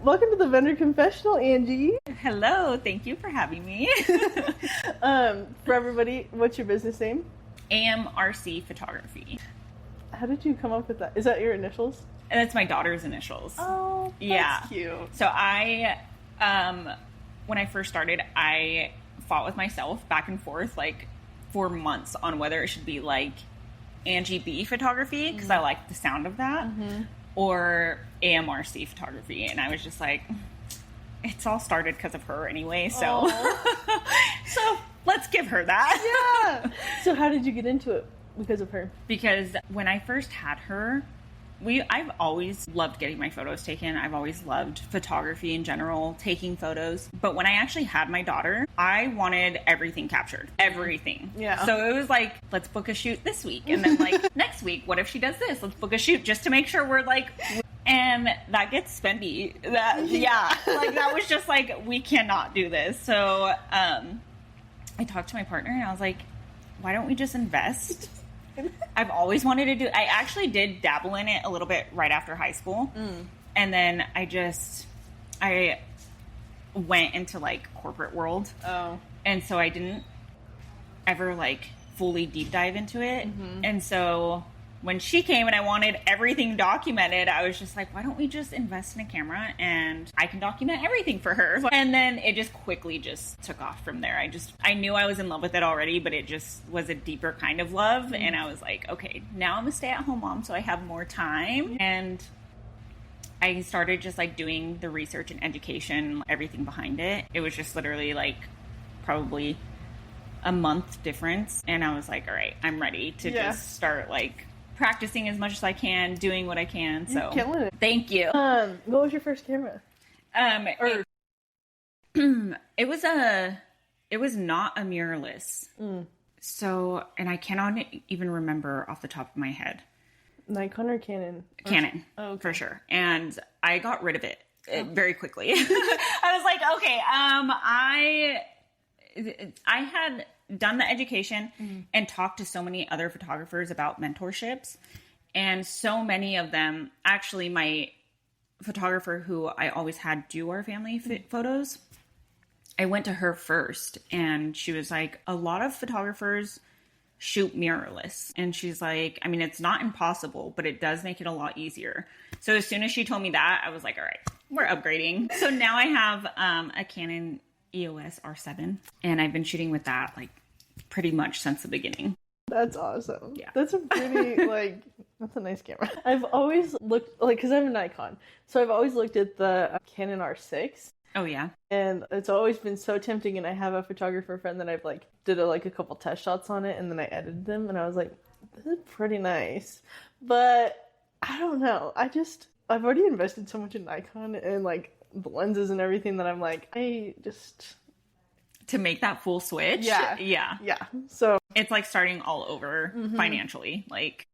Welcome to the Vendor Confessional, Angie. Hello, thank you for having me. For everybody, what's your business name? AMRC Photography. How did you come up with that? Is that your initials? And that's my daughter's initials. Oh, that's cute. So I, when I first started, I fought with myself back and forth like for months on whether it should be like Angie B Photography, because I like the sound of that, or AMRC Photography. And I was just like, it's all started because of her anyway, so so let's give her that. Yeah. So how did you get into it because of her? Because when I first had her, I've always loved getting my photos taken. I've always loved photography in general, taking photos. But when I actually had my daughter, I wanted everything captured. Everything. Yeah. So it was like, let's book a shoot this week. And then like, next week, what if she does this? Let's book a shoot just to make sure we're like... And that gets spendy. Like that was just like, we cannot do this. So I talked to my partner and I was like, why don't we just invest? I've always wanted to do, I actually did dabble in it a little bit right after high school. And then I went into like corporate world. Oh. And so I didn't ever like fully deep dive into it. And so when she came and I wanted everything documented, I was just like, why don't we just invest in a camera and I can document everything for her? And then it just quickly just took off from there. I knew I was in love with it already, but it just was a deeper kind of love. And I was like, okay, now I'm a stay-at-home mom, so I have more time. And I started just like doing the research and education, everything behind it. It was just literally like probably a month difference. And I was like, all right, I'm ready to just start like practicing as much as I can, doing what I can. So you're killing it. Thank you. What was your first camera? It was not a mirrorless. So, and I cannot even remember off the top of my head. Nikon or Canon? Canon, for sure. And I got rid of it very quickly. I was like, okay, I had done the education and talked to so many other photographers about mentorships. And so many of them, actually my photographer who I always had do our family photos, I went to her first and she was like, a lot of photographers shoot mirrorless. And she's like, I mean, it's not impossible, but it does make it a lot easier. So as soon as she told me that, I was like, all right, we're upgrading. So now I have a Canon EOS R7 and I've been shooting with that like pretty much since the beginning. That's awesome. Yeah. That's a pretty that's a nice camera. I've always looked because I'm a Nikon, so I've always looked at the Canon R6. Oh yeah. And it's always been so tempting, and I have a photographer friend that I've like did a couple test shots on it and then I edited them and I was like, this is pretty nice. But I don't know. I've already invested so much in Nikon and like the lenses and everything that I'm like, to make that full switch. Yeah. So it's like starting all over financially. Like,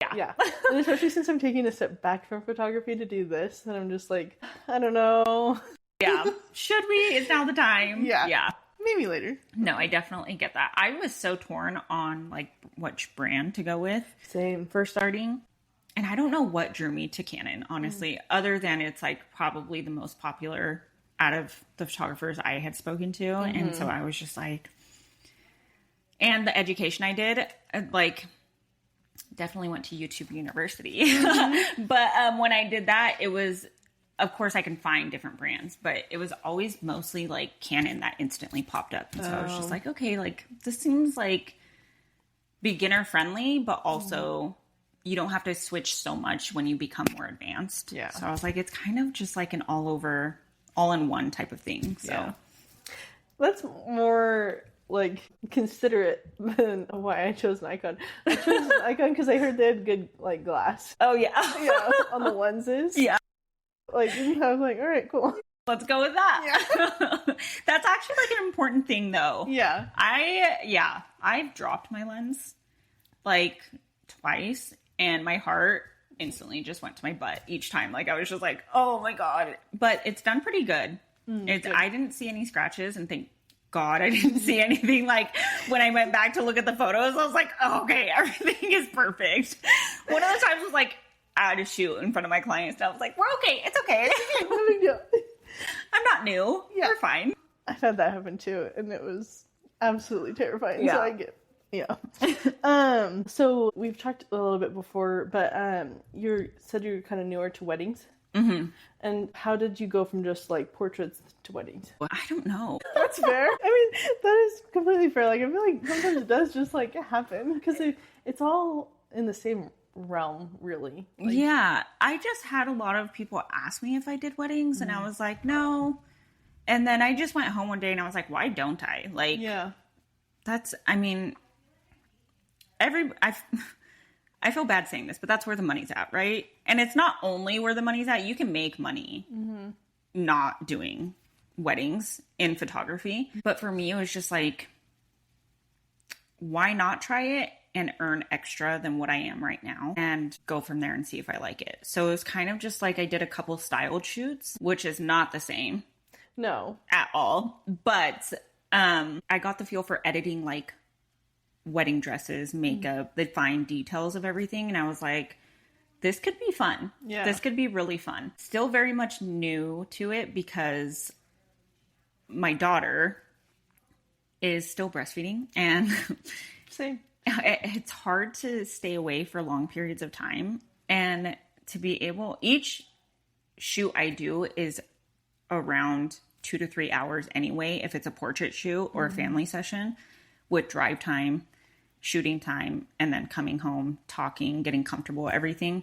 yeah. And especially since I'm taking a step back from photography to do this, and I'm just like, I don't know. Yeah. Should we? Is now the time? Yeah. Maybe later. No, I definitely get that. I was so torn on like which brand to go with. Same. For starting. And I don't know what drew me to Canon, honestly, other than it's like probably the most popular out of the photographers I had spoken to. And so I was just like, and the education I did, like definitely went to YouTube University. But when I did that, it was, of course I can find different brands, but it was always mostly like Canon that instantly popped up. And so I was just like, okay, like this seems like beginner friendly, but also you don't have to switch so much when you become more advanced. Yeah. So I was like, it's kind of just like an all-in-one type of thing. So yeah. That's more like considerate than why I chose Nikon. I chose Nikon because I heard they had good like glass. Oh yeah. On the lenses. Yeah. Like I was like, all right, cool. Let's go with that. Yeah. That's actually like an important thing though. Yeah. I've dropped my lens like twice and my heart instantly just went to my butt each time. Like I was just like, oh my God. But it's done pretty good. Good. I didn't see any scratches, and thank God I didn't see anything. Like when I went back to look at the photos, I was like, oh, okay, everything is perfect. One of the times was like, I had to shoot in front of my clients. And I was like, we're okay. It's okay. No big deal. I'm not new. Yeah. We're fine. I've had that happen too, and it was absolutely terrifying. Yeah. So I get, yeah. So we've talked a little bit before, but you said you're kind of newer to weddings. Mm-hmm. And how did you go from just like portraits to weddings? Well, I don't know. That's fair. I mean, that is completely fair. Like, I feel like sometimes it does just like happen because it's all in the same realm, really. Like, yeah. I just had a lot of people ask me if I did weddings, and I was like, no. And then I just went home one day and I was like, why don't I? Like, yeah. that's, I mean, I feel bad saying this, but that's where the money's at, right? And it's not only where the money's at. You can make money not doing weddings in photography. But for me, it was just like, why not try it and earn extra than what I am right now and go from there and see if I like it. So it was kind of just like I did a couple styled shoots, which is not the same. No. At all. But I got the feel for editing like wedding dresses, makeup, the fine details of everything. And I was like, this could be fun. Yeah. This could be really fun. Still very much new to it because my daughter is still breastfeeding and Same. it's hard to stay away for long periods of time. And to be able, each shoot I do is around 2 to 3 hours anyway, if it's a portrait shoot or a family session, with drive time, shooting time, and then coming home, talking, getting comfortable, everything.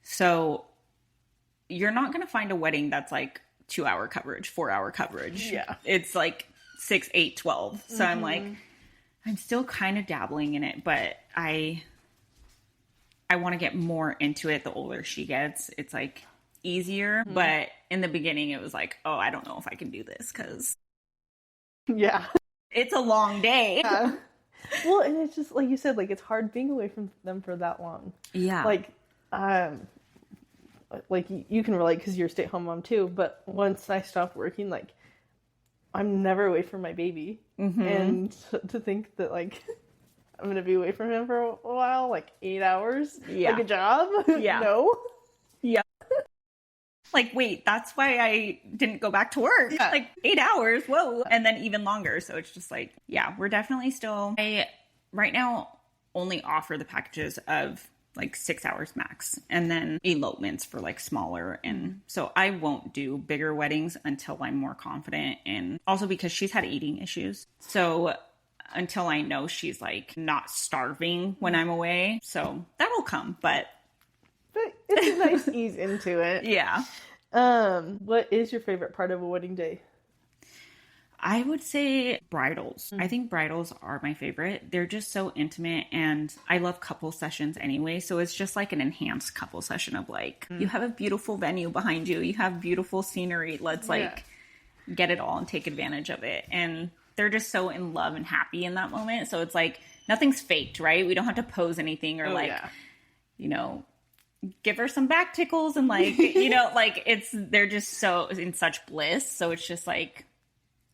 So you're not going to find a wedding that's like 2-hour coverage, 4-hour coverage. Yeah. It's like 6, 8, 12. So I'm like, I'm still kind of dabbling in it, but I want to get more into it the older she gets. It's like easier, but in the beginning it was like, oh, I don't know if I can do this because Yeah. it's a long day. Yeah. Well, and it's just like you said, like it's hard being away from them for that long. Yeah. Like you can relate because you're a stay-at-home mom too. But once I stopped working, like I'm never away from my baby, and to think that like I'm gonna be away from him for a while, like 8 hours, like a job. Yeah. No. Yeah. Like, wait, that's why I didn't go back to work. Yeah. Like 8 hours, whoa. And then even longer. So it's just like, yeah, we're definitely still, I right now only offer the packages of like 6 hours max and then elopements for like smaller. And so I won't do bigger weddings until I'm more confident. And also because she's had eating issues. So until I know she's like not starving when I'm away. So that'll come, but It's a nice ease into it. yeah. What is your favorite part of a wedding day? I would say bridals. I think bridals are my favorite. They're just so intimate and I love couple sessions anyway. So it's just like an enhanced couple session of like, you have a beautiful venue behind you. You have beautiful scenery. Let's like get it all and take advantage of it. And they're just so in love and happy in that moment. So it's like, nothing's faked, right? We don't have to pose anything or you know, give her some back tickles and like, you know, like they're just so in such bliss. So it's just like,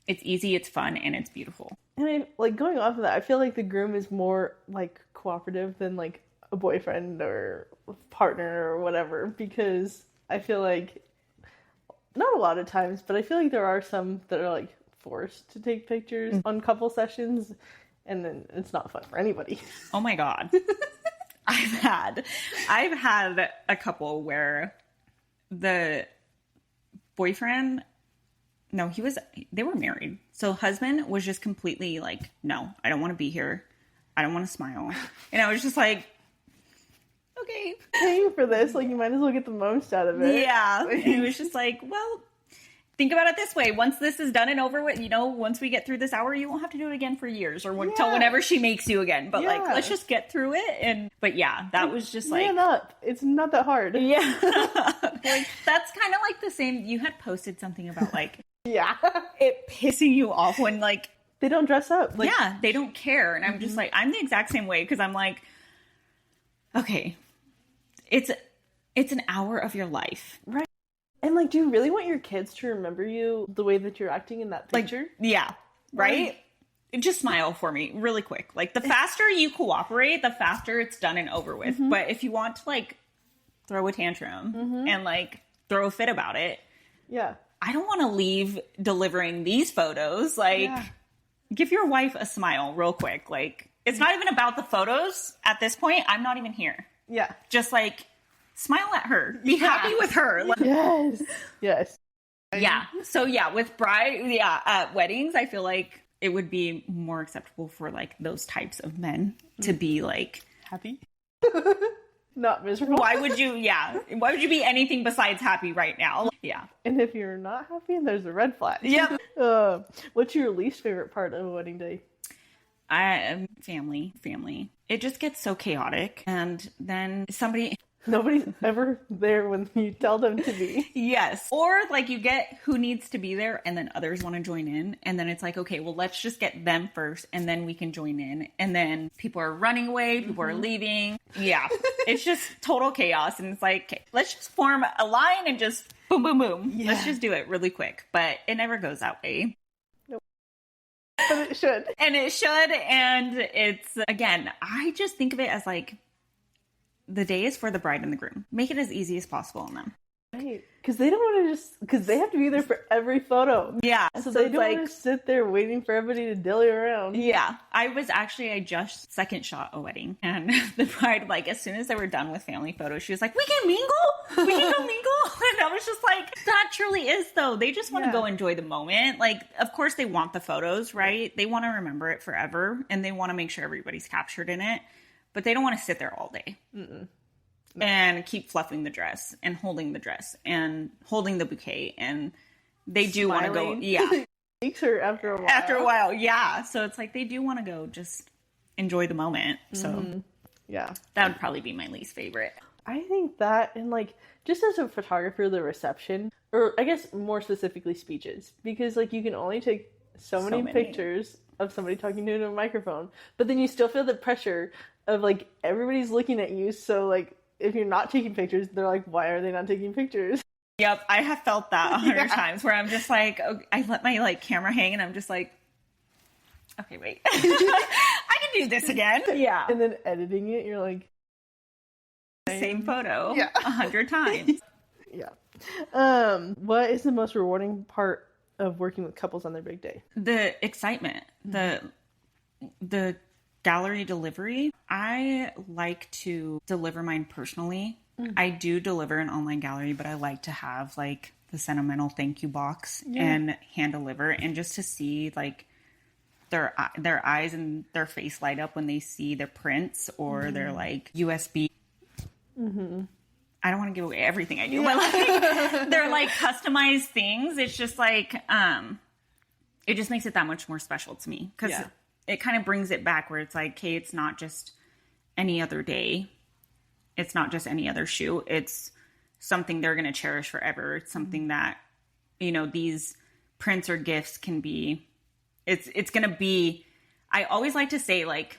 it's easy, it's fun, and it's beautiful. And like going off of that, I feel like the groom is more like cooperative than like a boyfriend or partner or whatever, because I feel like not a lot of times, but I feel like there are some that are like forced to take pictures on couple sessions, and then it's not fun for anybody. Oh my God. I've had a couple where the boyfriend, they were married. So husband was just completely like, no, I don't want to be here. I don't want to smile. And I was just like, okay. Paying for this, like you might as well get the most out of it. Yeah. And he was just like, well, think about it this way. Once this is done and over with, you know, once we get through this hour, you won't have to do it again for years or until whenever she makes you again. But like, let's just get through it. But yeah, that was just like, man up. It's not that hard. Yeah. Like that's kind of like the same. You had posted something about like, it pissing you off when like they don't dress up. Like, yeah, they don't care. And I'm just like, I'm the exact same way because I'm like, okay, it's an hour of your life. Right. And like, do you really want your kids to remember you the way that you're acting in that picture? Like, yeah. Right? Just smile for me really quick. Like the faster you cooperate, the faster it's done and over with. But if you want to like throw a tantrum and like throw a fit about it. Yeah. I don't want to leave delivering these photos. Like, give your wife a smile real quick. Like, it's not even about the photos at this point. I'm not even here. Yeah. Just like smile at her. Be happy with her. Like, yes. Yes. Yeah. So yeah, with at weddings, I feel like it would be more acceptable for like those types of men to be like happy. Not miserable. Why would you be anything besides happy right now? Yeah. And if you're not happy, there's a red flag. Yep. What's your least favorite part of a wedding day? Family. It just gets so chaotic. And then nobody's ever there when you tell them to be. Yes. Or like you get who needs to be there and then others want to join in. And then it's like, okay, well, let's just get them first and then we can join in. And then people are running away. People are leaving. Yeah. It's just total chaos. And it's like, okay, let's just form a line and just boom, boom, boom. Yeah. Let's just do it really quick. But it never goes that way. Nope. But it should. And it should. And it's, again, I just think of it as like, the day is for the bride and the groom. Make it as easy as possible on them. Right. Because they don't want to because they have to be there for every photo. Yeah. So they don't want to sit there waiting for everybody to dilly around. Yeah. I just second shot a wedding. And the bride, like, as soon as they were done with family photos, she was like, we can mingle? We can go mingle? And I was just like, that truly is, though. They just want to go enjoy the moment. Like, of course they want the photos, right? They want to remember it forever. And they want to make sure everybody's captured in it. But they don't want to sit there all day and keep fluffing the dress and holding the dress and holding the bouquet. And they do want to go. Yeah. Takes her after a while. After a while. Yeah. So it's like they do want to go just enjoy the moment. So yeah, that would probably be my least favorite. I think that, and like, just as a photographer, the reception, or I guess more specifically speeches, because like you can only take so many pictures of somebody talking to a microphone, but then you still feel the pressure of like everybody's looking at you. So like if you're not taking pictures, they're like, why are they not taking pictures? Yep, I have felt that 100 times where I'm just like, okay, I let my like camera hang and I'm just like, okay, wait, I can do this again. Yeah. And then editing it, you're like, same photo 100 times. Yeah. What is the most rewarding part of working with couples on their big day? The excitement, the gallery delivery. I like to deliver mine personally. I do deliver an online gallery, but I like to have like the sentimental thank you box and hand deliver, and just to see like their eyes and their face light up when they see their prints or their like USB. I don't want to give away everything I do, but like they're like customized things. It's just like it just makes it that much more special to me, because it kind of brings it back where it's like, okay, it's not just any other day. It's not just any other shoot. It's something they're going to cherish forever. It's something that, you know, these prints or gifts can be, it's going to be, I always like to say like,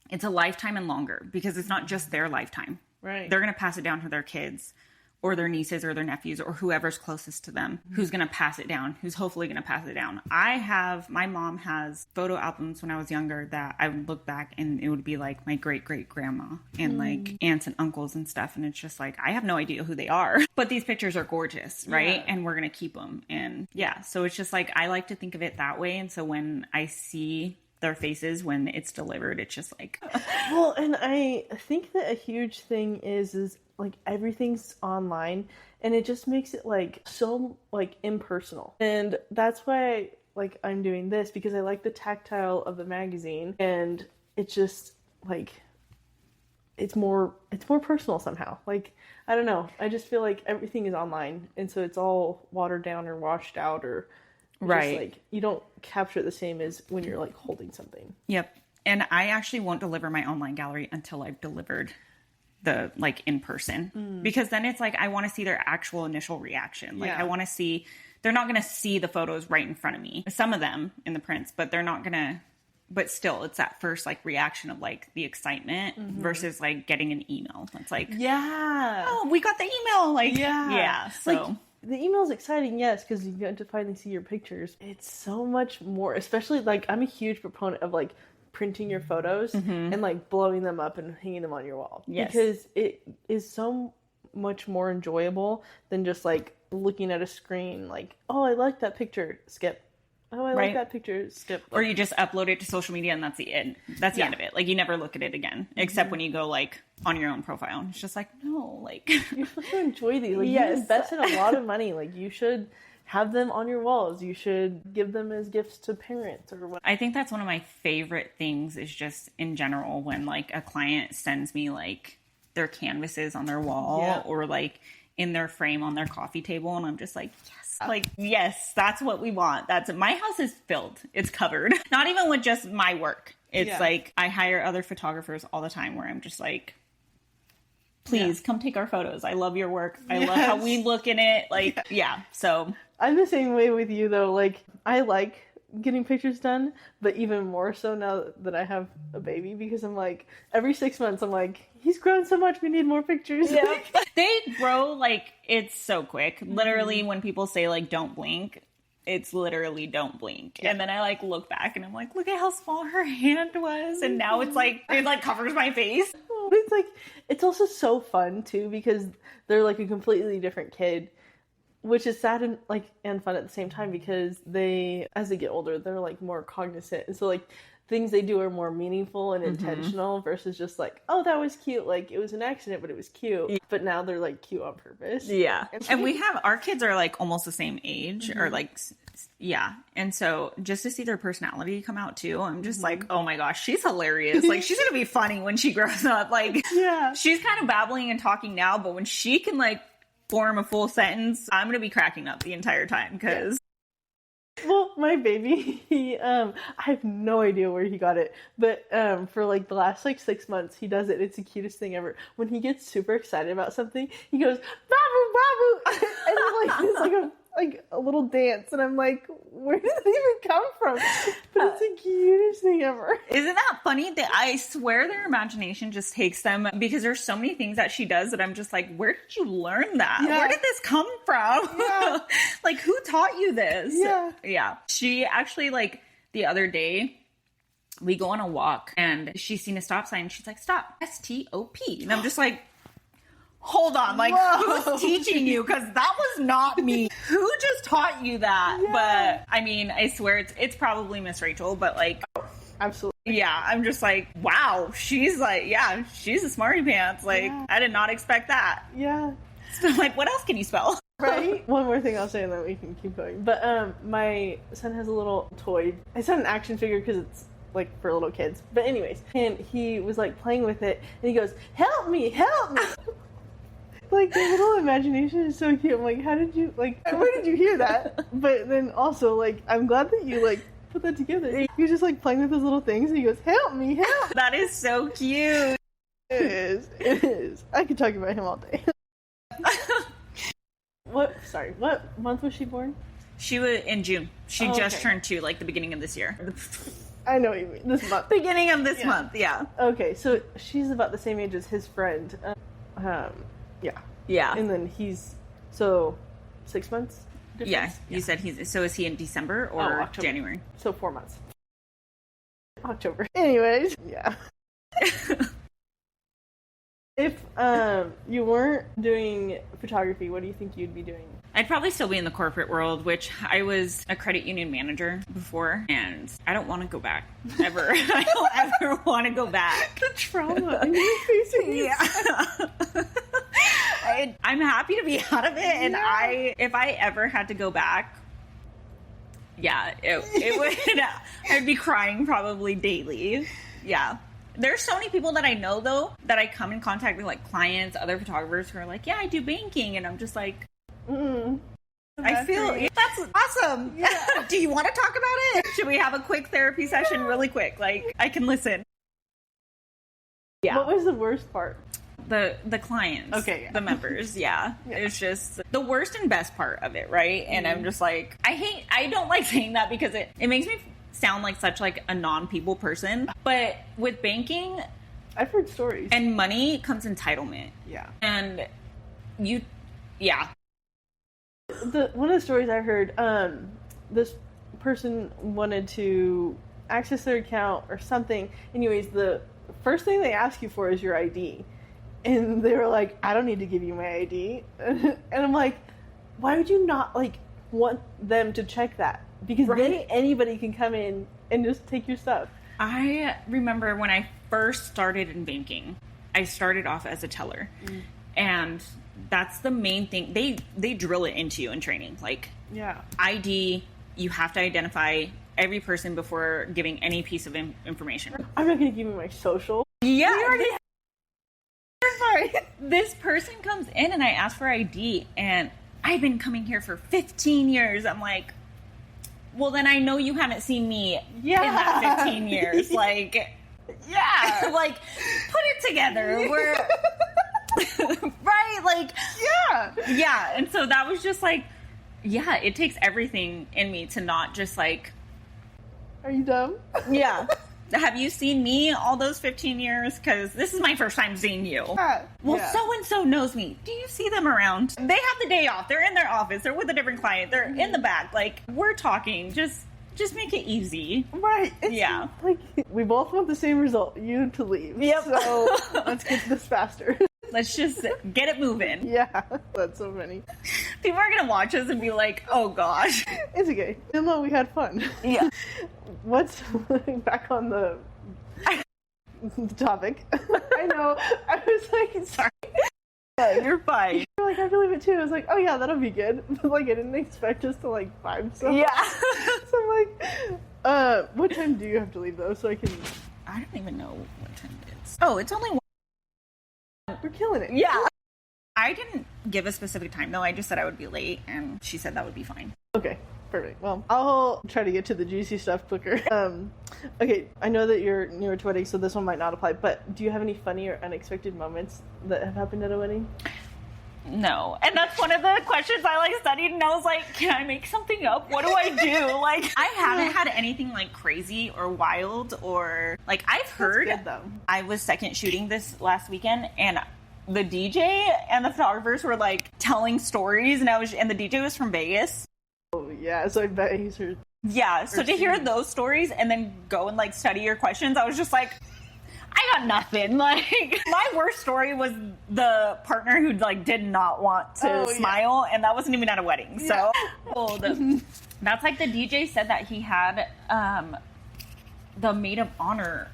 it's a lifetime and longer, because it's not just their lifetime. Right. They're going to pass it down to their kids or their nieces or their nephews or whoever's closest to them, who's going to pass it down, who's hopefully going to pass it down. My mom has photo albums when I was younger that I would look back and it would be like my great-great-grandma and like aunts and uncles and stuff. And it's just like, I have no idea who they are, but these pictures are gorgeous, right? Yeah. And we're going to keep them. And yeah, so it's just like, I like to think of it that way. And so when I see their faces when it's delivered, it's just like well, and I think that a huge thing is like everything's online, and it just makes it like so like impersonal. And that's why like I'm doing this, because I like the tactile of the magazine, and it's just like it's more personal somehow. Like, I don't know, I just feel like everything is online, and so it's all watered down or washed out, or right, just, like, you don't capture it the same as when you're like holding something. Yep. And I actually won't deliver my online gallery until I've delivered the like in person, because then it's like I want to see their actual initial reaction. Like I want to see, they're not going to see the photos right in front of me, some of them in the prints, but they're not going to, but still it's that first like reaction of like the excitement versus like getting an email. It's like, oh, we got the email. Like, so like, the email is exciting, yes, because you get to finally see your pictures. It's so much more, especially like I'm a huge proponent of like printing your photos and like blowing them up and hanging them on your wall. Yes. Because it is so much more enjoyable than just like looking at a screen like, oh, I like that picture, skip. Oh, I like that picture, skip. Or you just upload it to social media and that's the end. That's the end of it. Like, you never look at it again, except when you go like on your own profile. And it's just like, no, like you're supposed to enjoy these. Like, you invested a lot of money. Like, you should have them on your walls. You should give them as gifts to parents or what. I think that's one of my favorite things is just in general when like a client sends me like their canvases on their wall or like in their frame on their coffee table, and I'm just like, yes, like, yes, that's what we want. That's my house is filled. It's covered. Not even with just my work. It's like I hire other photographers all the time where I'm just like, please come take our photos. I love your work. I love how we look in it. Like, so I'm the same way with you though. Like, I like getting pictures done, but even more so now that I have a baby, because I'm like, every 6 months I'm like, he's grown so much, we need more pictures. They grow like, it's so quick. Literally when people say like don't blink, it's literally don't blink. And then I like look back and I'm like, look at how small her hand was, and now it's like it like covers my face. It's like, it's also so fun too, because they're like a completely different kid, which is sad and like and fun at the same time, because they, as they get older, they're like more cognizant, and so like things they do are more meaningful and intentional versus just like, oh, that was cute, like it was an accident but it was cute. But now they're like cute on purpose. And we have, our kids are like almost the same age or like and so just to see their personality come out too, I'm just like, oh my gosh, she's hilarious. Like, she's gonna be funny when she grows up. Like, she's kind of babbling and talking now, but when she can like form a full sentence, I'm gonna be cracking up the entire time, because well, my baby, he I have no idea where he got it, but for like the last like 6 months he does it. It's the cutest thing ever. When he gets super excited about something, he goes babu babu, and it's like a little dance, and I'm like, where did it even come from? But it's the cutest thing ever. Isn't that funny? That I swear their imagination just takes them, because there's so many things that she does that I'm just like, where did you learn that? Where did this come from? Like, who taught you this? She actually, like, the other day we go on a walk and she's seen a stop sign and she's like, stop, S-T-O-P, and I'm just like, hold on, like, who's teaching you? Because that was not me. Who just taught you that? But I mean, I swear it's probably Miss Rachel, but like, absolutely. I'm just like, wow, she's like, she's a smarty pants. Like, I did not expect that. So like, what else can you spell? Right? One more thing I'll say and then we can keep going. But my son has a little toy. It's not an action figure because it's like for little kids. But anyways, and he was like playing with it and he goes, help me, help me. Like, the little imagination is so cute. I'm like, how did you, like, where did you hear that? But then also, like, I'm glad that you, like, put that together. You're just, like, playing with those little things, and he goes, help me, help. That is so cute. It is. I could talk about him all day. What month was she born? She was in June. She just turned 2, like, the beginning of this year. I know what you mean. This month. Beginning of this month, Okay, so she's about the same age as his friend. And then he's, so 6 months difference? You said so is he in December or January? So 4 months. October. Anyways, If you weren't doing photography, what do you think you'd be doing? I'd probably still be in the corporate world, which I was a credit union manager before, and I don't want to go back, ever. I don't ever want to go back. The trauma in your face. I'm happy to be out of it, and if I ever had to go back, it would. I'd be crying probably daily. There's so many people that I know, though, that I come in contact with, like clients, other photographers who are like, I do banking, and I'm just like, I feel that's awesome. Do you want to talk about it? Should we have a quick therapy session really quick? Like, I can listen. What was the worst part? The clients, the members, It's just the worst and best part of it, right? And I'm just like, I don't like saying that because it makes me sound like such like a non-people person. But with banking, I've heard stories, and money comes entitlement. And one of the stories I heard, this person wanted to access their account or something. Anyways, the first thing they ask you for is your ID. And they were like, I don't need to give you my ID. And I'm like, why would you not, like, want them to check that? Because then anybody can come in and just take your stuff. I remember when I first started in banking, I started off as a teller. And that's the main thing. They drill it into you in training. Like, ID, you have to identify every person before giving any piece of information. I'm not going to give you my social. Yeah. This person comes in and I ask for ID, and I've been coming here for 15 years. I'm like, well, then I know you haven't seen me in that 15 years. Like, like, put it together. We're right, like, and so that was just like, it takes everything in me to not just like, are you dumb? Have you seen me all those 15 years? Because this is my first time seeing you. So-and-so knows me. Do you see them around? They have the day off. They're in their office. They're with a different client. They're in the back. Like, we're talking. Just make it easy. Right. Like, we both want the same result. You to leave. So let's get this faster. Let's just get it moving. That's so funny. People are going to watch us and be like, oh gosh. It's okay. No, we had fun. What's back on the topic? I know. I was like, sorry. You're fine. You're like, I believe it too. I was like, oh yeah, that'll be good. But like, I didn't expect us to like vibe so. So I'm like, what time do you have to leave though? So I can. I don't even know what time it is. Oh, it's only 1. We're killing it. I didn't give a specific time though. I just said I would be late, and she said that would be fine. Okay, perfect. Well, I'll try to get to the juicy stuff quicker. Okay, I know that you're newer to weddings, so this one might not apply, but do you have any funny or unexpected moments that have happened at a wedding? No. And that's one of the questions I like studied, and I was like, can I make something up? What do I do? Like, I haven't had anything like crazy or wild or like I've heard. That's good, though. I was second shooting this last weekend, and the DJ and the photographers were like telling stories, and the DJ was from Vegas. Oh yeah, so I bet he's heard. Yeah, so to hear those stories and then go and like study your questions, I was just like, I got nothing. Like, my worst story was the partner who like did not want to smile, and that wasn't even at a wedding. So that's like the DJ said that he had the maid of honor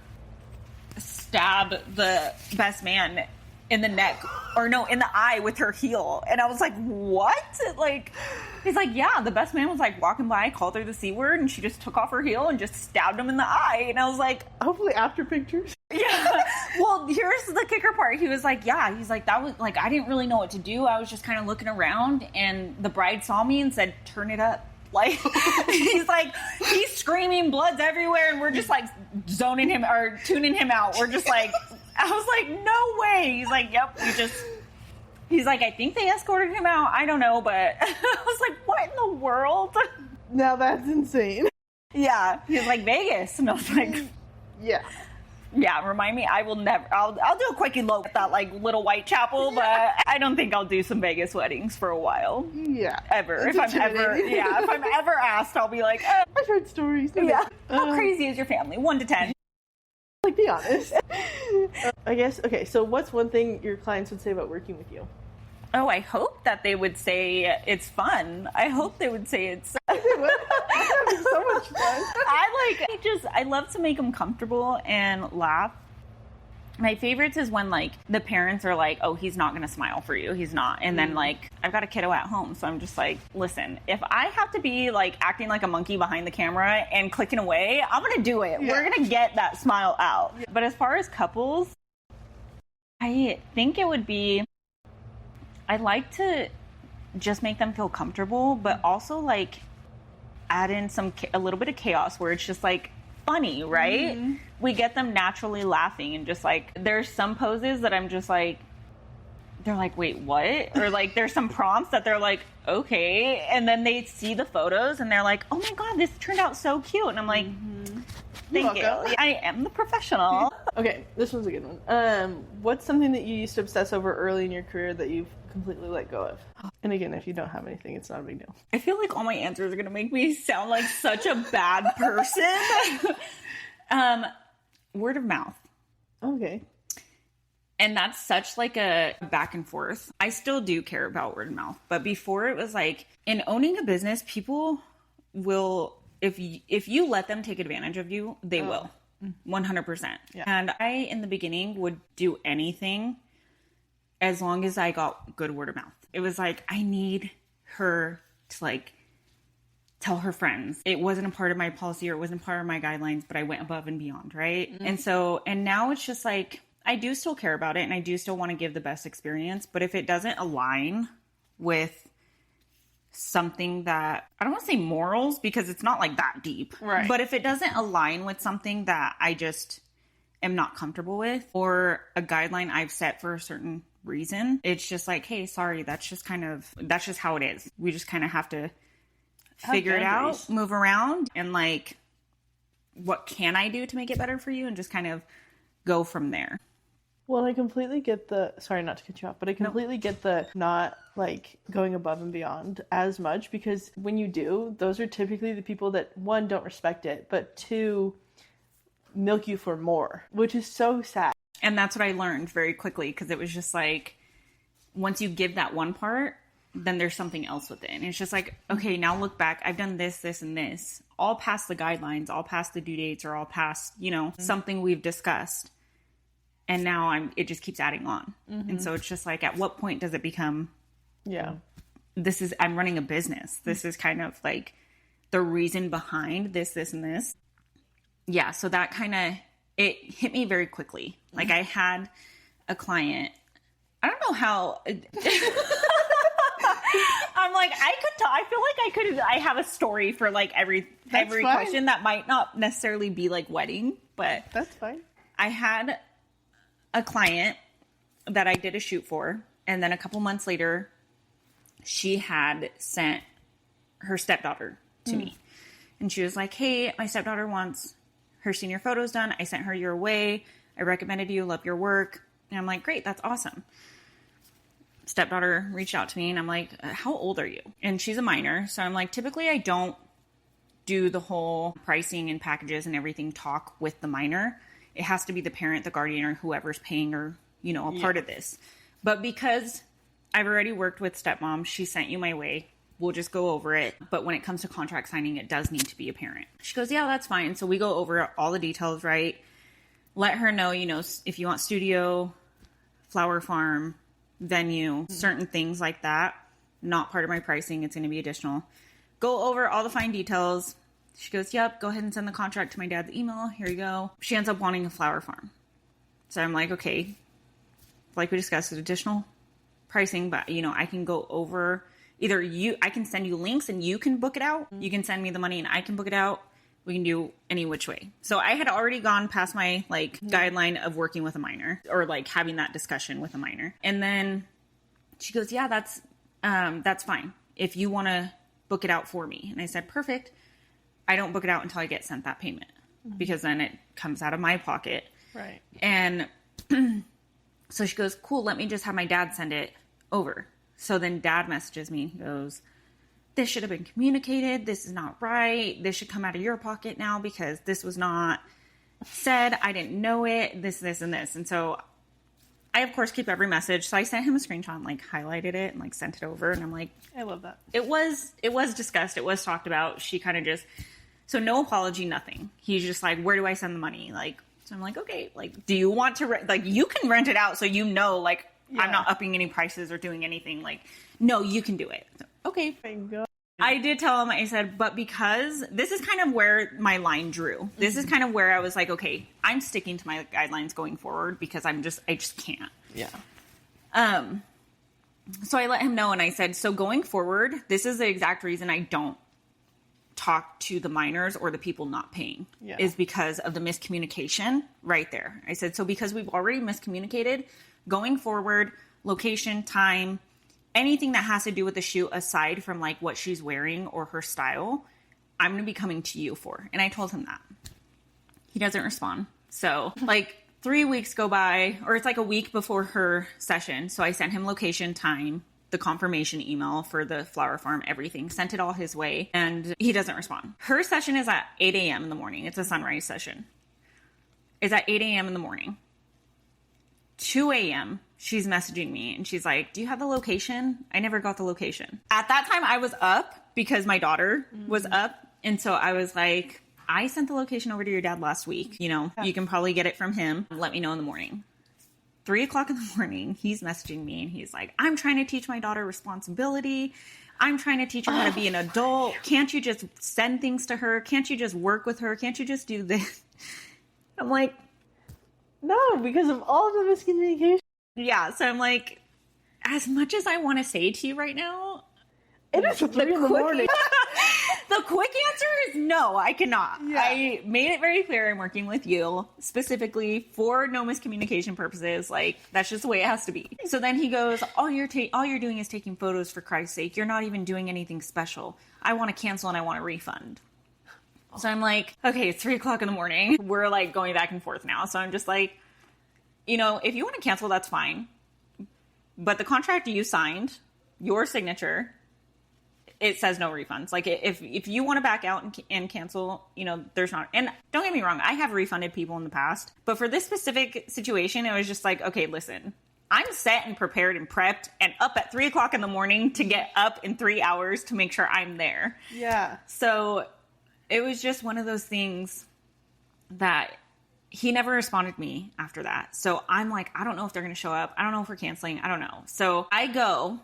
stab the best man in the neck, or no, in the eye with her heel. And I was like, what? Like, he's like, yeah, the best man was like walking by, called her the C word, and she just took off her heel and just stabbed him in the eye. And I was like, hopefully after pictures. Well, here's the kicker part. He was like, he's like, that was like, I didn't really know what to do. I was just kind of looking around, and the bride saw me and said, turn it up. Like, he's like, he's screaming, blood's everywhere, and we're just like zoning him or tuning him out. We're just like, I was like, no way. He's like, yep, he's like, I think they escorted him out. I don't know, but I was like, what in the world? Now that's insane. Yeah. He's like, Vegas. And I was like, yeah, remind me. I will never, I'll do a quick elope with that like little white chapel, but I don't think I'll do some Vegas weddings for a while. Ever. If I'm ever asked, I'll be like, I've heard stories. How crazy is your family? 1 to 10. Like, be honest. I guess, okay, so what's one thing your clients would say about working with you? Oh, I hope that they would say it's fun. I hope they would say it's having so much fun. I love to make them comfortable and laugh. My favorites is when like the parents are like, oh, he's not going to smile for you. He's not. And then like, I've got a kiddo at home. So I'm just like, listen, if I have to be like acting like a monkey behind the camera and clicking away, I'm going to do it. We're going to get that smile out. But as far as couples, I think it would be, I like to just make them feel comfortable, but also like add in a little bit of chaos where it's just like funny, right? We get them naturally laughing, and just like there's some poses that I'm just like, they're like, wait, what? Or like there's some prompts that they're like, okay, and then they see the photos and they're like, oh my god, this turned out so cute, and I'm like, thank you. I am the professional. Okay, this one's a good one. What's something that you used to obsess over early in your career that you've completely let go of? And again, if you don't have anything, it's not a big deal. I feel like all my answers are going to make me sound like such a bad person. Word of mouth. Okay. And that's such like a back and forth. I still do care about word of mouth, but before it was like, in owning a business, people will, if you let them take advantage of you, they will. 100%. Yeah. And I, in the beginning, would do anything as long as I got good word of mouth. It was like, I need her to like tell her friends. It wasn't a part of my policy or it wasn't part of my guidelines, but I went above and beyond, right? Mm-hmm. And now it's just like, I do still care about it and I do still want to give the best experience, but if it doesn't align with something that, I don't want to say morals because it's not like that deep, right? But if it doesn't align with something that I just am not comfortable with, or a guideline I've set for a certain reason, it's just like, hey, sorry, that's just how it is. We just kind of have to figure it out, move around, and like, what can I do to make it better for you? And just kind of go from there. Well, I completely get sorry not to cut you off, but I completely get the not like going above and beyond as much, because when you do, those are typically the people that, one, don't respect it, but two, milk you for more, which is so sad. And that's what I learned very quickly, because it was just like, once you give that one part, then there's something else with it. And it's just like, okay, now look back, I've done this, this, and this, all past the guidelines, all past the due dates, or all past, something we've discussed. And now it just keeps adding on. Mm-hmm. And so it's just like, at what point does it become, I'm running a business. This is kind of like the reason behind this, this, and this. Yeah. So that kind of, it hit me very quickly. Like I had a client, I don't know how, I'm like, I feel like I have a story for like every question that might not necessarily be like wedding, but that's fine. I had a client that I did a shoot for, and then a couple months later, she had sent her stepdaughter to me. And she was like, hey, my stepdaughter wants her senior photos done. I sent her your way. I recommended you, love your work. And I'm like, great, that's awesome. Stepdaughter reached out to me and I'm like, how old are you? And she's a minor. So I'm like, typically I don't do the whole pricing and packages and everything talk with the minor. It has to be the parent, the guardian, or whoever's paying her, a part of this. But because I've already worked with stepmom, she sent you my way. We'll just go over it. But when it comes to contract signing, it does need to be a parent. She goes, yeah, that's fine. So we go over all the details, right? Let her know, if you want studio, flower farm, venue, certain things like that. Not part of my pricing. It's going to be additional. Go over all the fine details. She goes, yep, go ahead and send the contract to my dad's email. Here you go. She ends up wanting a flower farm. So I'm like, okay, like we discussed, additional pricing, but I can go over I can send you links and you can book it out. You can send me the money and I can book it out. We can do any which way. So I had already gone past my guideline of working with a minor, or like having that discussion with a minor. And then she goes, yeah, that's fine. If you want to book it out for me. And I said, perfect. I don't book it out until I get sent that payment, because then it comes out of my pocket. Right. And so she goes, cool, let me just have my dad send it over. So then dad messages me. He goes, this should have been communicated. This is not right. This should come out of your pocket now because this was not said. I didn't know it. This, and this. And so I, of course, keep every message. So I sent him a screenshot and highlighted it and sent it over. And I'm like, I love that. It was discussed. It was talked about. She kind of just, so no apology, nothing. He's just like, where do I send the money? So I'm like, okay, do you want to you can rent it out. So, I'm not upping any prices or doing anything. No, you can do it. So, okay. Oh my God. I did tell him, I said, but because this is kind of where my line drew. This is kind of where I was like, okay, I'm sticking to my guidelines going forward because I just can't. Yeah. So I let him know and I said, so going forward, this is the exact reason I don't talk to the minors or the people not paying is because of the miscommunication right there. I said, so because we've already miscommunicated, going forward, location, time, anything that has to do with the shoot aside from what she's wearing or her style, I'm going to be coming to you for. And I told him that. He doesn't respond. So 3 weeks go by, or it's a week before her session. So I sent him location, time, the confirmation email for the flower farm, everything, sent it all his way, and he doesn't respond. Her session is at 8 a.m. in the morning. It's a sunrise session. It's at 8 a.m. in the morning. 2 a.m. she's messaging me and she's like, do you have the location? I never got the location. At that time I was up because my daughter was up. And so I was like, I sent the location over to your dad last week. You know, you can probably get it from him. Let me know in the morning. 3 o'clock in the morning, he's messaging me and he's like, I'm trying to teach my daughter responsibility. I'm trying to teach her how to be an adult. Can't you just send things to her? Can't you just work with her? Can't you just do this? I'm like, no, because of all the miscommunication. yeah. So I'm like, as much as I want to say to you right now, it is 3 in the morning. The quick answer is no, I cannot. Yeah. I made it very clear I'm working with you specifically for no miscommunication purposes. Like, that's just the way it has to be. So then he goes, all you're doing is taking photos, for Christ's sake. You're not even doing anything special. I want to cancel and I want a refund. So I'm like, okay, it's 3 o'clock in the morning. We're like going back and forth now. So I'm just like, you know, if you want to cancel, that's fine. But the contract you signed, your signature, it says no refunds. Like, if you want to back out and cancel, you know, there's not. And don't get me wrong, I have refunded people in the past. But for this specific situation, it was just like, okay, listen, I'm set and prepared and prepped and up at 3 o'clock in the morning to get up in 3 hours to make sure I'm there. Yeah. So it was just one of those things that he never responded to me after that. So I'm like, I don't know if they're going to show up. I don't know if we're canceling. I don't know. So I go.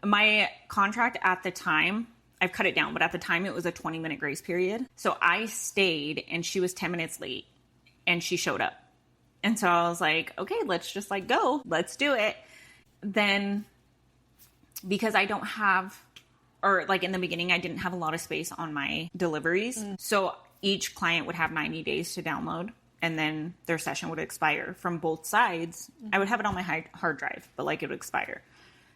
My contract at the time, I've cut it down, but at the time it was a 20-minute grace period. So I stayed and she was 10 minutes late and she showed up. And so I was like, okay, let's just like go. Let's do it. Then because I don't have, or like in the beginning, I didn't have a lot of space on my deliveries. So each client would have 90 days to download and then their session would expire from both sides. I would have it on my hard drive, but like it would expire.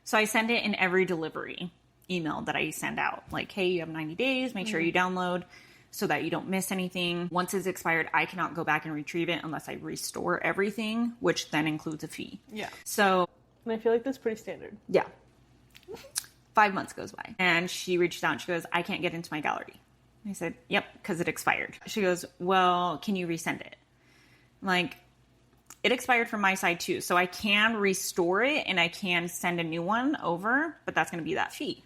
So I send it in every delivery email that I send out. Like, hey, you have 90 days. Make sure you download so that you don't miss anything. Once it's expired, I cannot go back and retrieve it unless I restore everything, which then includes a fee. Yeah. So. And I feel like that's pretty standard. Yeah. 5 months goes by. And she reached out and she goes, I can't get into my gallery. I said, yep, because it expired. She goes, well, can you resend it? I'm like, it expired from my side too. So I can restore it and I can send a new one over, but that's going to be that fee.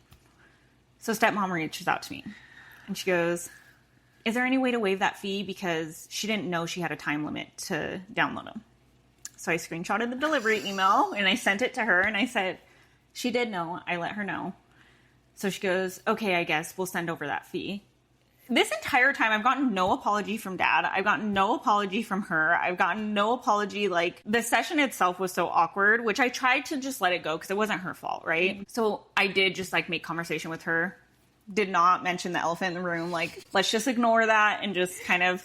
So stepmom reaches out to me and she goes, is there any way to waive that fee? Because she didn't know she had a time limit to download them. So I screenshotted the delivery email and I sent it to her and I said, she did know. I let her know. So she goes, okay, I guess we'll send over that fee. This entire time, I've gotten no apology from dad. I've gotten no apology from her. I've gotten no apology. Like, the session itself was so awkward, which I tried to just let it go because it wasn't her fault, right? So I did just like make conversation with her. Did not mention the elephant in the room. Like, let's just ignore that and just kind of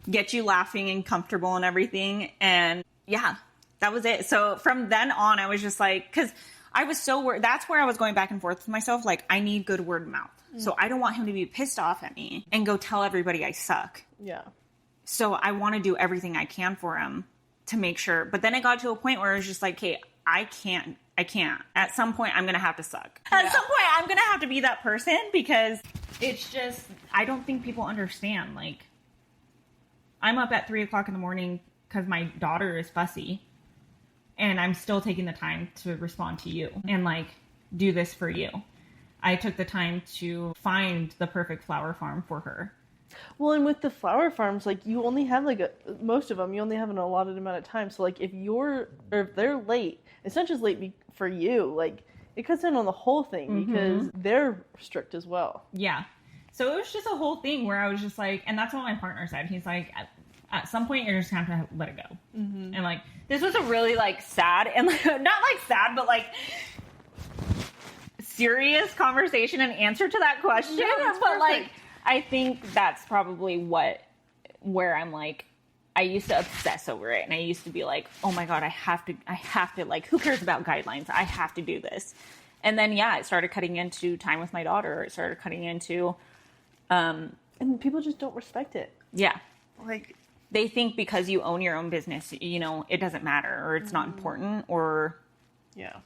get you laughing and comfortable and everything. And yeah, that was it. So from then on, I was just like, because I was so worried. That's where I was going back and forth with myself. Like, I need good word of mouth. So I don't want him to be pissed off at me and go tell everybody I suck. Yeah. So I want to do everything I can for him to make sure. But then it got to a point where it was just like, hey, I can't. At some point, I'm going to have to suck. At some point, I'm going to have to be that person because it's just, I don't think people understand. Like, I'm up at 3 o'clock in the morning because my daughter is fussy and I'm still taking the time to respond to you and like do this for you. I took the time to find the perfect flower farm for her. Well, and with the flower farms, like, you only have most of them, you only have an allotted amount of time. So like, if they're late, it's not just late for you, like, it cuts in on the whole thing because they're strict as well. Yeah. So it was just a whole thing where I was just like, and that's what my partner said. He's like, at some point you're just gonna have to let it go. And like, this was a really like sad and like, not like sad, but like serious conversation and answer to that question. Yeah, but perfect. Like, I think that's probably where I'm like, I used to obsess over it and I used to be like, oh my God, I have to like, who cares about guidelines? I have to do this. And then, yeah, it started cutting into time with my daughter. It started cutting into, and people just don't respect it. Yeah. Like, they think because you own your own business, you know, it doesn't matter or it's not important or yeah.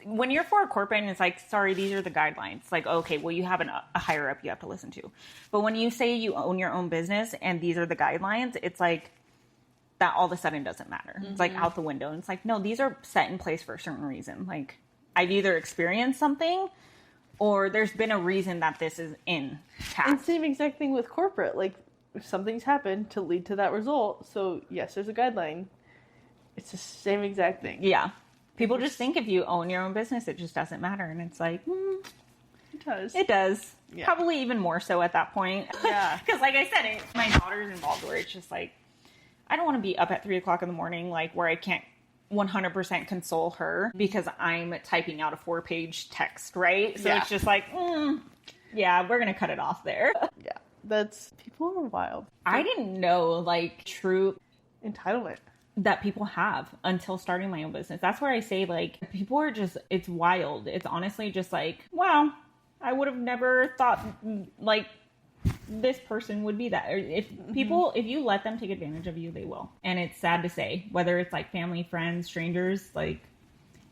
When you're for a corporate and it's like, sorry, these are the guidelines. Like, okay, well, you have a higher up you have to listen to. But when you say you own your own business and these are the guidelines, it's like, that all of a sudden doesn't matter. It's like out the window. And it's like, no, these are set in place for a certain reason. Like, I've either experienced something or there's been a reason that this is intact. And same exact thing with corporate. Like, if something's happened to lead to that result, so yes, there's a guideline. It's the same exact thing. Yeah. People just think if you own your own business, it just doesn't matter. And it's like, it does. It does. Yeah. Probably even more so at that point. Yeah. Because like I said, my daughter's involved where it's just like, I don't want to be up at 3 o'clock in the morning, like where I can't 100% console her because I'm typing out a 4-page text, right? So it's just like, yeah, we're going to cut it off there. Yeah. People are wild. I didn't know like true entitlement that people have until starting my own business. That's where I say like people are just, it's wild. It's honestly just like, wow, I would have never thought like this person would be that. Or if people, if you let them take advantage of you, they will. And it's sad to say, whether it's like family, friends, strangers, like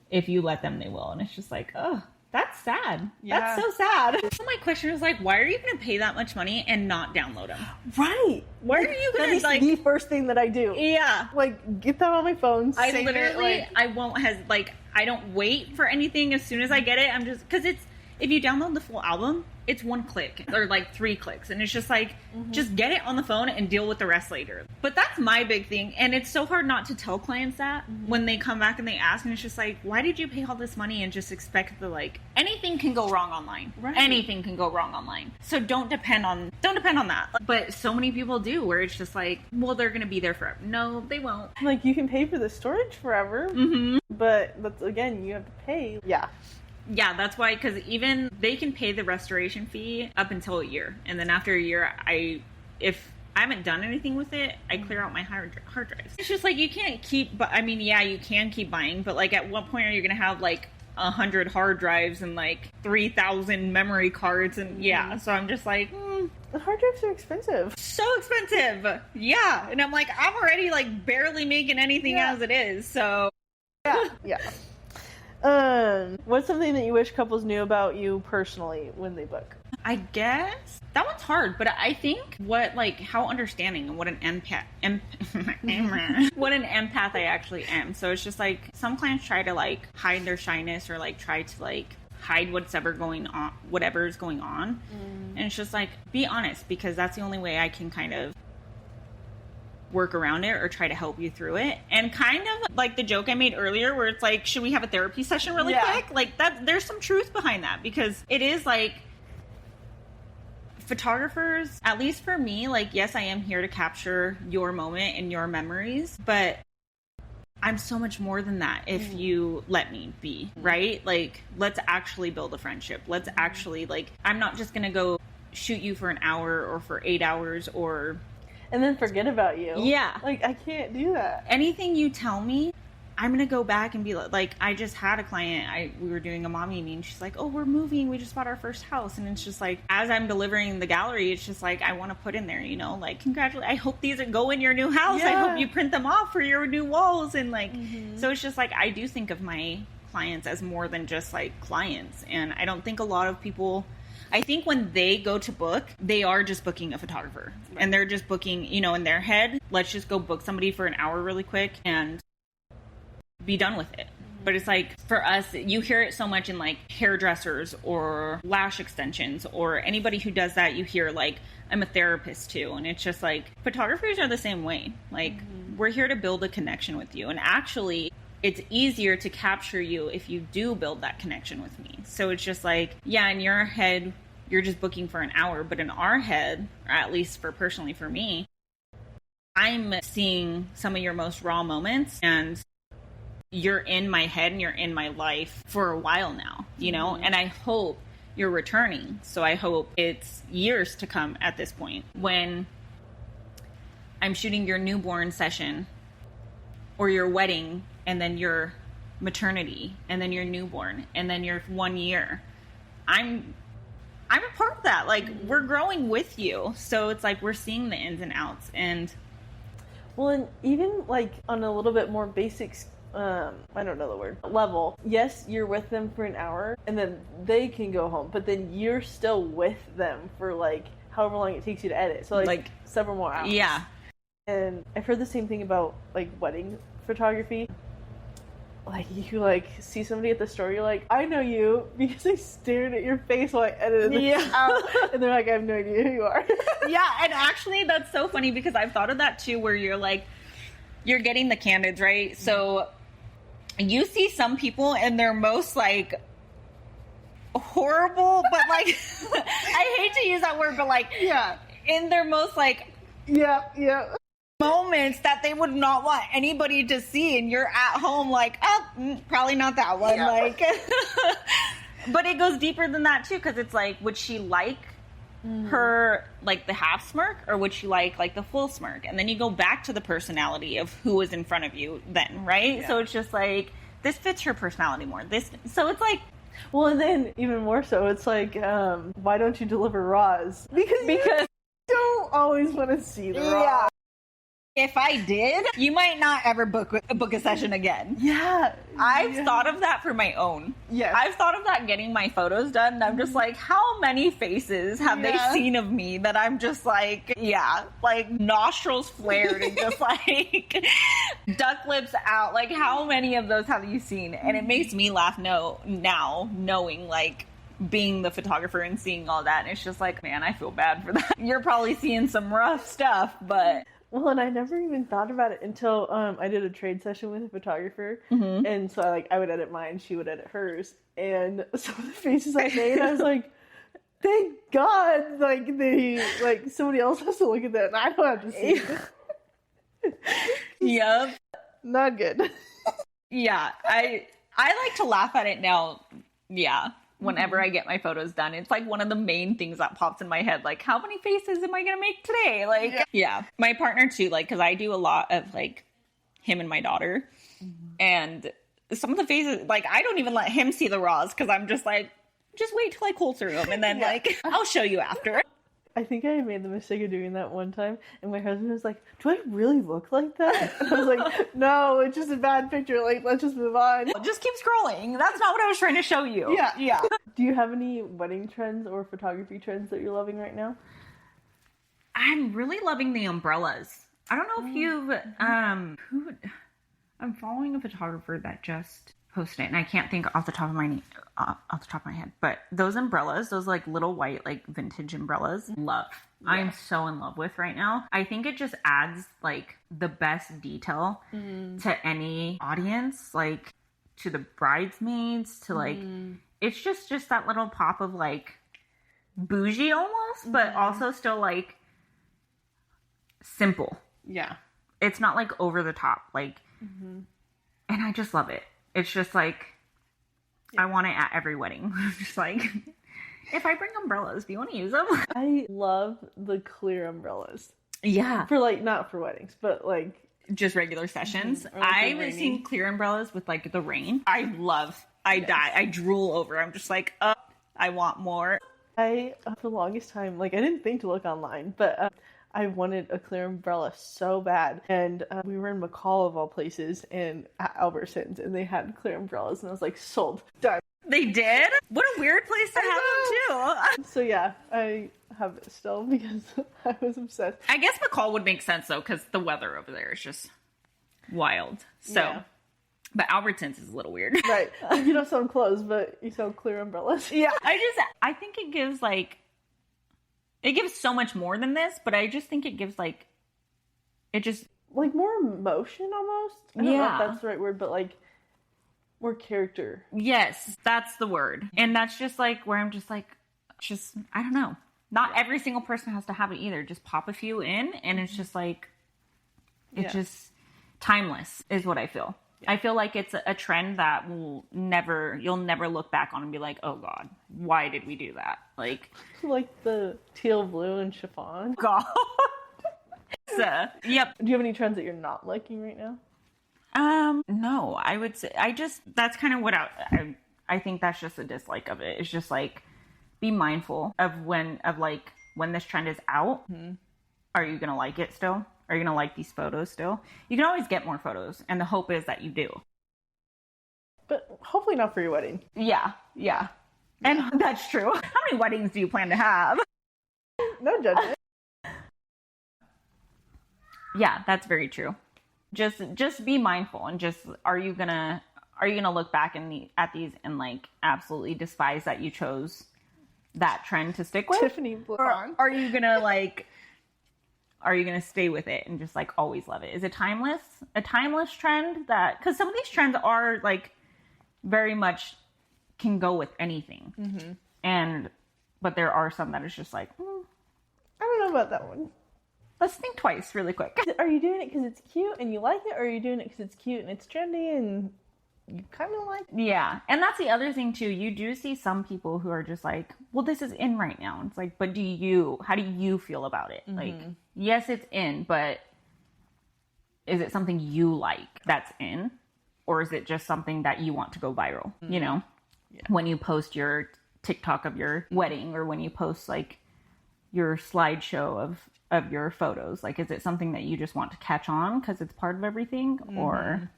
if you let them, they will. And it's just like, oh, that's sad. Yeah. That's so sad. So my question is like, why are you going to pay that much money and not download them? Right. Why are you going That to like the first thing that I do? Yeah. Like, get that on my phone. I save literally, it, like, I won't like, I don't wait for anything. As soon as I get it, I'm just, because it's, if you download the full album, it's 1 click or like 3 clicks. And it's just like, just get it on the phone and deal with the rest later. But that's my big thing. And it's so hard not to tell clients that when they come back and they ask. And it's just like, why did you pay all this money and just expect the like, anything can go wrong online. Right. Anything can go wrong online. So don't depend on that. But so many people do where it's just like, well, they're going to be there forever. No, they won't. like, you can pay for the storage forever. But that's, again, you have to pay. Yeah. Yeah, that's why, because even they can pay the restoration fee up until a year. And then after a year, if I haven't done anything with it, I clear out my hard drives. It's just like, you can't keep, but I mean, yeah, you can keep buying, but like at what point are you going to have like 100 hard drives and like 3,000 memory cards? And yeah, so I'm just like, The hard drives are expensive. so expensive. Yeah. And I'm like, I'm already like barely making anything as it is. So Yeah. What's something that you wish couples knew about you personally when they book? I guess that one's hard, but I think how understanding and what an what an empath I actually am. So it's just like some clients try to like hide their shyness or like try to like hide whatever's going on. And it's just like, be honest, because that's the only way I can kind of work around it or try to help you through it. And kind of like the joke I made earlier where it's like, should we have a therapy session really quick? Like that, there's some truth behind that, because it is like photographers, at least for me, like, yes, I am here to capture your moment and your memories, but I'm so much more than that if you let me be, right? Like, let's actually build a friendship. Let's actually, like, I'm not just gonna go shoot you for an hour or for 8 hours or and then forget about you. Yeah. Like, I can't do that. Anything you tell me, I'm going to go back and be like, I just had a client, we were doing a mommy meeting. She's like, oh, we're moving. We just bought our first house. And it's just like, as I'm delivering the gallery, it's just like, I want to put in there, like, congratulations. I hope these go in your new house. Yeah. I hope you print them off for your new walls. And like, so it's just like, I do think of my clients as more than just like clients. And I don't think a lot of people, I think when they go to book, they are just booking a photographer. Right. And they're just booking, in their head, let's just go book somebody for an hour really quick and be done with it. But it's like, for us, you hear it so much in like hairdressers or lash extensions or anybody who does that. You hear like, I'm a therapist too. And it's just like, photographers are the same way. Like, we're here to build a connection with you. And actually, it's easier to capture you if you do build that connection with me. So it's just like, yeah, in your head, you're just booking for an hour. But in our head, or at least personally for me, I'm seeing some of your most raw moments, and you're in my head and you're in my life for a while now, and I hope you're returning. So I hope it's years to come at this point when I'm shooting your newborn session or your wedding, and then your maternity, and then your newborn, and then your 1 year. I'm a part of that. Like, we're growing with you. So it's like, we're seeing the ins and outs. And well, and even like on a little bit more basics, I don't know the word, level. Yes, you're with them for an hour and then they can go home, but then you're still with them for like however long it takes you to edit. So like several more hours. Yeah. And I've heard the same thing about like wedding photography. Like you like see somebody at the store, you're like, I know you because I stared at your face while I edited this out, and they're like, I have no idea who you are. Yeah, and actually that's so funny because I've thought of that too, where you're like, you're getting the candids, right? So you see some people and they're most like horrible, but like I hate to use that word, but like in their most like moments that they would not want anybody to see, and you're at home like, oh, probably not that one. Like but it goes deeper than that too, because it's like, would she like her like the half smirk, or would she like the full smirk? And then you go back to the personality of who was in front of you then, right? So it's just like, this fits her personality more, this, so it's like, well, and then even more so, it's like, why don't you deliver raws? Because you don't always want to see the raws. If I did, you might not ever book a session again. I've thought of that for my own. I've thought of that getting my photos done, and I'm just like, how many faces have they seen of me that I'm just like, like nostrils flared and just like duck lips out. Like, how many of those have you seen? And it makes me laugh now knowing like being the photographer and seeing all that. And it's just like, man, I feel bad for that. You're probably seeing some rough stuff, but... Well, and I never even thought about it until I did a trade session with a photographer, and so I would edit mine, she would edit hers, and some of the faces I made, I was like, thank God, like somebody else has to look at that, and I don't have to see it. Not good. I like to laugh at it now. Whenever I get my photos done, it's like one of the main things that pops in my head. Like, how many faces am I gonna make today? Like, my partner too, like, because I do a lot of like him and my daughter, and some of the faces, like, I don't even let him see the raws because I'm just like, just wait till I cull through them, and then like I'll show you after. I think I made the mistake of doing that one time, and my husband was like, do I really look like that? And I was like, no, it's just a bad picture, like, let's just move on. Just keep scrolling. That's not what I was trying to show you. Do you have any wedding trends or photography trends that you're loving right now? I'm really loving the umbrellas. I don't know if you've I'm following a photographer that just posted it, and I can't think off the top of my head, but those umbrellas, those like little white like vintage umbrellas, love. I'm so in love with right now. I think it just adds like the best detail to any audience, like to the bridesmaids, to like it's just that little pop of like bougie almost, but also still like simple. It's not like over the top, like and I just love it. It's just like, I want it at every wedding. Just like, if I bring umbrellas, do you want to use them? I love the clear umbrellas. For like, not for weddings, but like... just regular sessions. Like I've seen clear umbrellas with like the rain. I die. I drool over. I'm just like, I want more. For the longest time, like, I didn't think to look online, but... I wanted a clear umbrella so bad, and we were in McCall of all places, and at Albertsons, and they had clear umbrellas, and I was like, sold, done. They did? What a weird place to have them too. So yeah, I have it still because I was obsessed. I guess McCall would make sense though, because the weather over there is just wild. So, but Albertsons is a little weird, right? You don't sell clothes, but you sell clear umbrellas. I think it gives like. It gives so much more than this, but I just think it gives like, it just... like more emotion almost? I don't know if that's the right word, but like more character. Yes, that's the word. And that's just like where I'm just like, I don't know. Not every single person has to have it either. Just pop a few in and it's just like, it's just timeless is what I feel. I feel like it's a trend that you'll never look back on and be like, oh God, why did we do that? Like the teal blue and chiffon. God. Yep. Do you have any trends that you're not liking right now? No, I would say, that's kind of what I think that's just a dislike of it. It's just like, be mindful of when this trend is out. Are you going to like it still? Are you going to like these photos still? You can always get more photos, and the hope is that you do. But hopefully not for your wedding. Yeah. And that's true. How many weddings do you plan to have? No judgment. Yeah, that's very true. Just be mindful, and just are you gonna look back at these and like absolutely despise that you chose that trend to stick with? Tiffany blonde. Or are you gonna stay with it and just like always love it? Is it a timeless trend that, because some of these trends are like very much can go with anything. But there are some that is just like, I don't know about that one. Let's think twice really quick. Are you doing it because it's cute and you like it, or are you doing it because it's cute and it's trendy and you kind of like it? Yeah, and that's the other thing too. You do see some people who are just like, well, this is in right now. It's like, but how do you feel about it? Like, yes, it's in, but is it something you like that's in? Or is it just something that you want to go viral? You know, when you post your TikTok of your wedding, or when you post like your slideshow of your photos, like, is it something that you just want to catch on because it's part of everything, or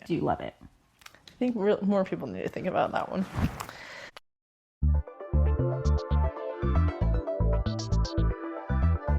do you love it? I think more people need to think about that one.